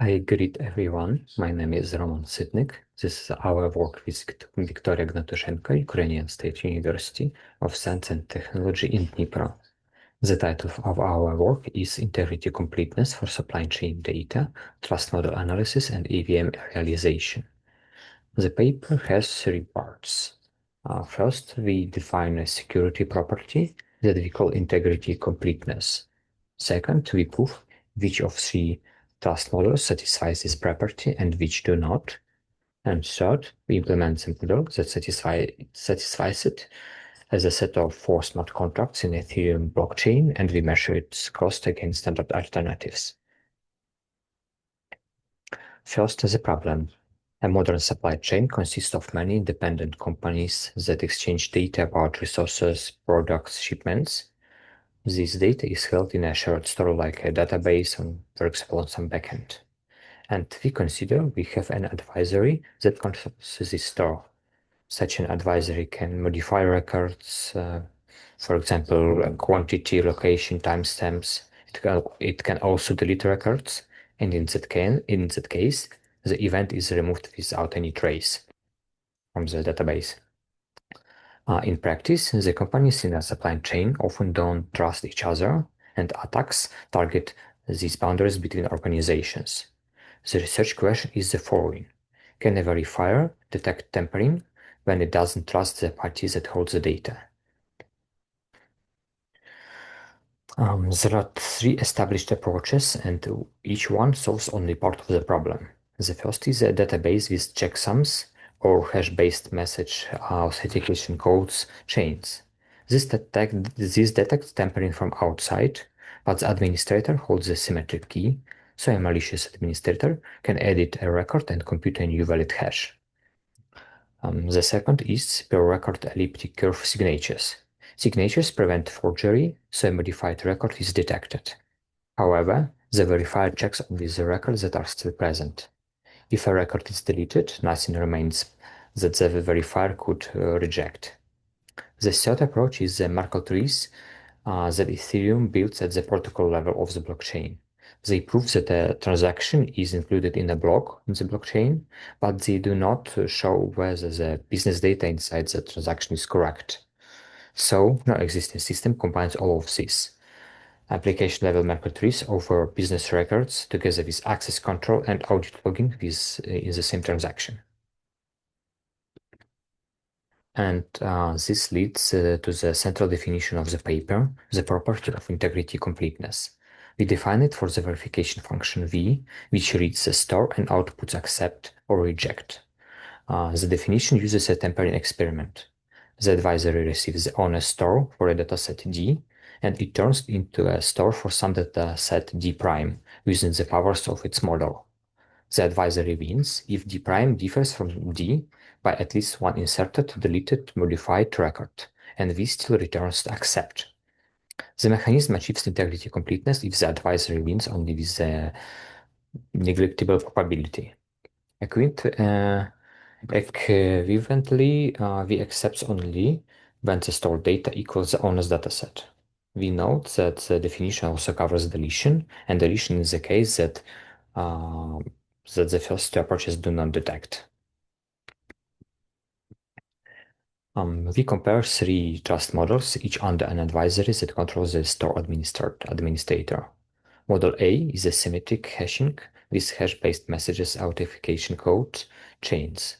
I greet everyone. My name is Roman Sitnik. This is our work with Victoria Gnatushenko, Ukrainian State University of Science and Technology in Dnipro. The title of our work is Integrity Completeness for Supply Chain Data, Trust Model Analysis, and EVM Realization. The paper has three parts. First, we define a security property that we call integrity completeness. Second, we prove which of three trust models satisfies this property and which do not. And third, we implement a model that satisfies it as a set of 4 smart contracts in Ethereum blockchain, and we measure its cost against standard alternatives. First, as a problem. A modern supply chain consists of many independent companies that exchange data about resources, products, shipments. This data is held in a shared store like a database, for example, on some backend. And we consider we have an advisory that controls this store. Such an advisory can modify records, for example, quantity, location, timestamps. It can also delete records, and in that case, the event is removed without any trace from the database. In practice, the companies in a supply chain often don't trust each other, and attacks target these boundaries between organizations. The research question is the following: can a verifier detect tampering when it doesn't trust the party that holds the data? There are 3 established approaches, and each one solves only part of the problem. The first is a database with checksums or hash-based message authentication codes chains. This detects tampering from outside, but the administrator holds the symmetric key, so a malicious administrator can edit a record and compute a new valid hash. The second is per-record elliptic curve signatures. Signatures prevent forgery, so a modified record is detected. However, the verifier checks only the records that are still present. If a record is deleted, nothing remains that the verifier could reject. The third approach is the Merkle trees that Ethereum builds at the protocol level of the blockchain. They prove that a transaction is included in a block in the blockchain, but they do not show whether the business data inside the transaction is correct. So, no existing system combines all of this. Application level Merkle trees offer business records together with access control and audit logging in the same transaction. And this leads to the central definition of the paper, the property of integrity completeness. We define it for the verification function V, which reads the store and outputs accept or reject. The definition uses a tampering experiment. The advisory receives the honest store for a dataset D, and it turns into a store for some dataset D prime using the powers of its model. The advisory wins if D prime differs from D by at least one inserted, deleted, modified record, and V still returns accept. The mechanism achieves integrity completeness if the advisory wins only with the negligible probability. Equivalently, V accepts only when the stored data equals the honest dataset. We note that the definition also covers deletion, and deletion is the case that the first 2 approaches do not detect. We compare 3 trust models, each under an advisory that controls the store administrator. Model A is a symmetric hashing with hash-based messages authentication code chains.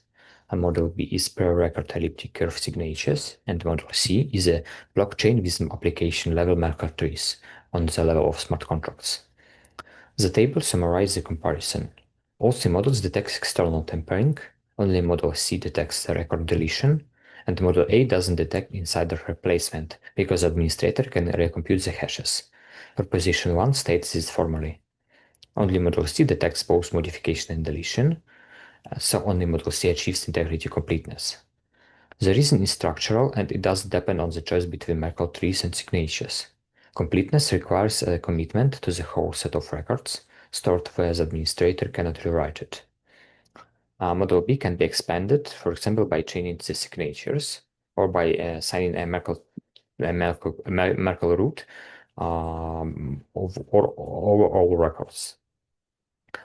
Model B is per-record elliptic curve signatures, and Model C is a blockchain with application-level Merkle trees on the level of smart contracts. The table summarizes the comparison. All 3 models detect external tampering, only Model C detects the record deletion, and Model A doesn't detect insider replacement because the administrator can recompute the hashes. Proposition 1 states this formally. Only Model C detects both modification and deletion, so only Model C achieves integrity completeness. The reason is structural, and it doesn't depend on the choice between Merkle trees and signatures. Completeness requires a commitment to the whole set of records stored where the administrator cannot rewrite it. Model B can be expanded, for example, by chaining the signatures or by assigning a Merkle root over all records.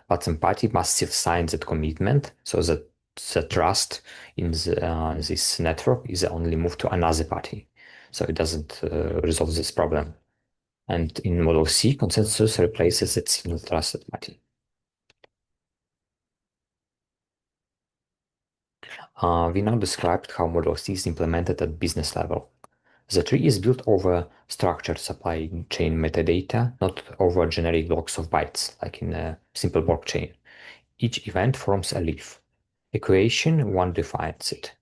but some party must still sign that commitment so that the trust in this network is only moved to another party. So it doesn't resolve this problem. And in Model C, consensus replaces that single trusted party. We now described how Model C is implemented at business level. The tree is built over structured supply chain metadata, not over generic blocks of bytes, like in a simple blockchain. Each event forms a leaf. Equation 1 defines it.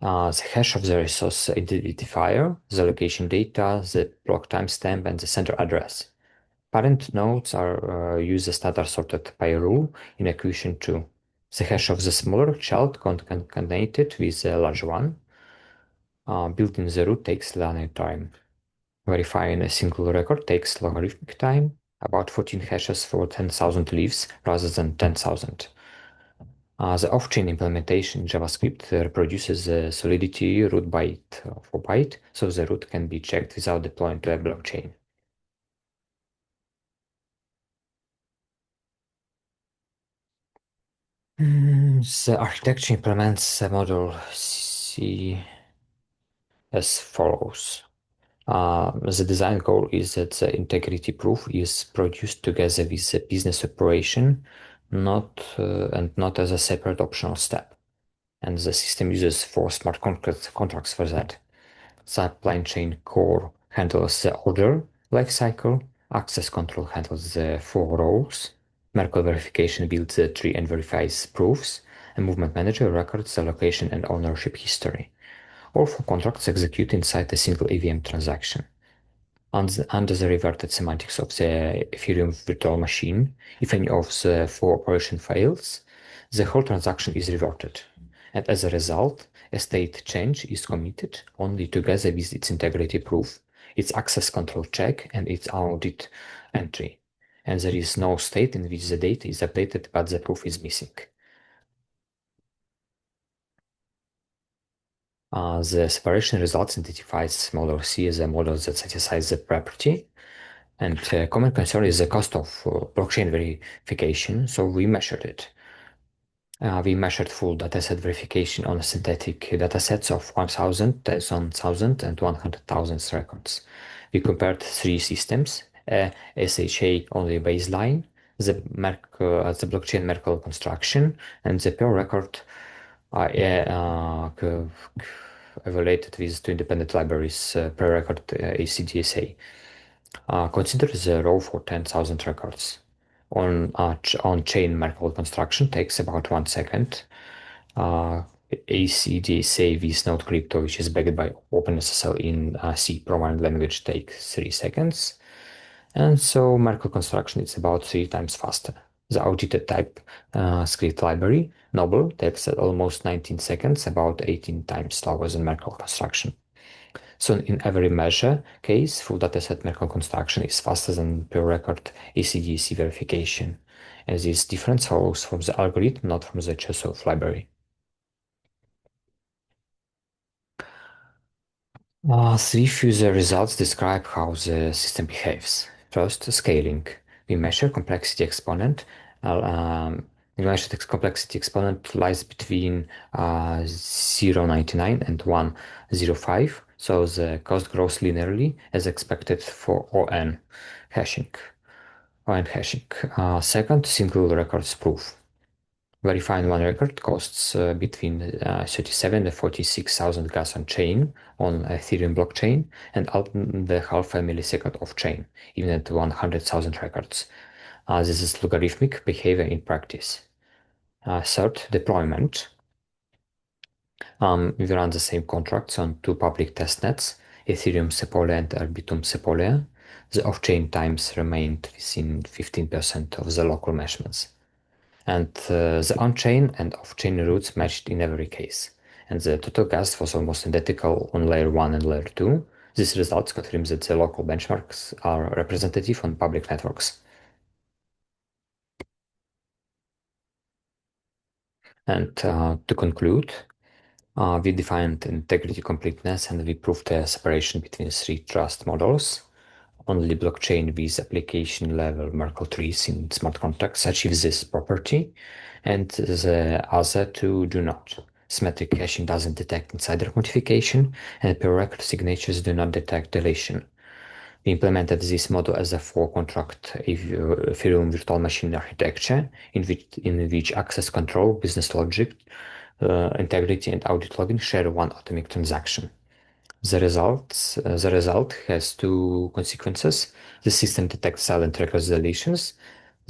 The hash of the resource identifier, the location data, the block timestamp, and the center address. Parent nodes are use the standard sorted by rule in equation 2. The hash of the smaller child concatenated with the large one. Building the root takes linear time. Verifying a single record takes logarithmic time, about 14 hashes for 10,000 leaves rather than 10,000. The off-chain implementation in JavaScript reproduces the solidity root byte for byte, so the root can be checked without deploying to a blockchain. The architecture implements the model C as follows. The design goal is that the integrity proof is produced together with the business operation, not as a separate optional step. And the system uses four smart contracts for that. Supply chain core handles the order lifecycle, access control handles the four roles, Merkle verification builds the tree and verifies proofs, and movement manager records the location and ownership history. All four contracts execute inside a single EVM transaction. Under the reverted semantics of the Ethereum virtual machine, if any of the four operations fails, the whole transaction is reverted. And as a result, a state change is committed only together with its integrity proof, its access control check, and its audit entry. And there is no state in which the data is updated but the proof is missing. The separation results identifies model C as a model that satisfies the property. And common concern is the cost of blockchain verification, so we measured it. We measured full dataset verification on synthetic datasets of 1,000, 10,000, and 100,000 records. We compared three systems, SHA only baseline, the blockchain Merkle construction, and the per record evaluated with two independent libraries per record ACDSA. Consider the row for 10,000 records. On-chain Merkle construction takes about 1 second. ACDSA with Node Crypto, which is backed by OpenSSL in C programming language, takes 3 seconds. And so Merkle construction is about 3 times faster. The audited type script library, Noble, takes almost 19 seconds, about 18 times slower than Merkle construction. So in every measure case, full dataset Merkle construction is faster than per record ACDC verification. And this difference follows from the algorithm, not from the Chesov library. Three further results describe how the system behaves. First, scaling. We measure complexity exponent. We measure the complexity exponent lies between 0.99 and 1.05, so the cost grows linearly as expected for hashing. ON hashing. Second, single records proof. Verifying one record costs between 37 and 46,000 gas on chain on Ethereum blockchain and up the half a millisecond off chain, even at 100,000 records. This is logarithmic behavior in practice. Third, deployment. We run the same contracts on two public testnets, Ethereum Sepolia and Arbitrum Sepolia. The off-chain times remained within 15% of the local measurements. And the on-chain and off-chain routes matched in every case. And the total gas was almost identical on layer 1 and layer 2. These results confirm that the local benchmarks are representative on public networks. And to conclude, we defined integrity completeness and we proved the separation between three trust models. Only blockchain with application level Merkle trees in smart contracts achieve this property, and the other two do not. Symmetric hashing doesn't detect insider quantification, and per record signatures do not detect deletion. We implemented this model as a four-contract Ethereum virtual machine architecture in which access control, business logic, integrity, and audit logging share one atomic transaction. The result has two consequences. The system detects silent record deletions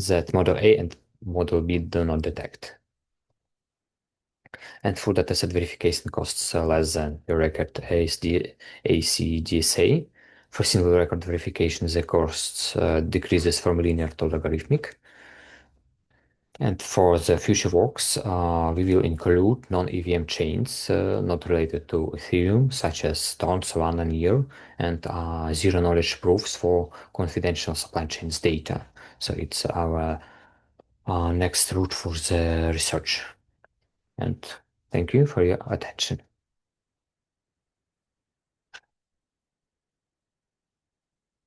that model A and model B do not detect. And full dataset verification costs less than the record ACDSA. For single record verification, the costs decreases from linear to logarithmic. And for the future works, we will include non-EVM chains not related to Ethereum, such as Stone, Solana, Near, and zero-knowledge proofs for confidential supply chains data. So it's our next route for the research. And thank you for your attention.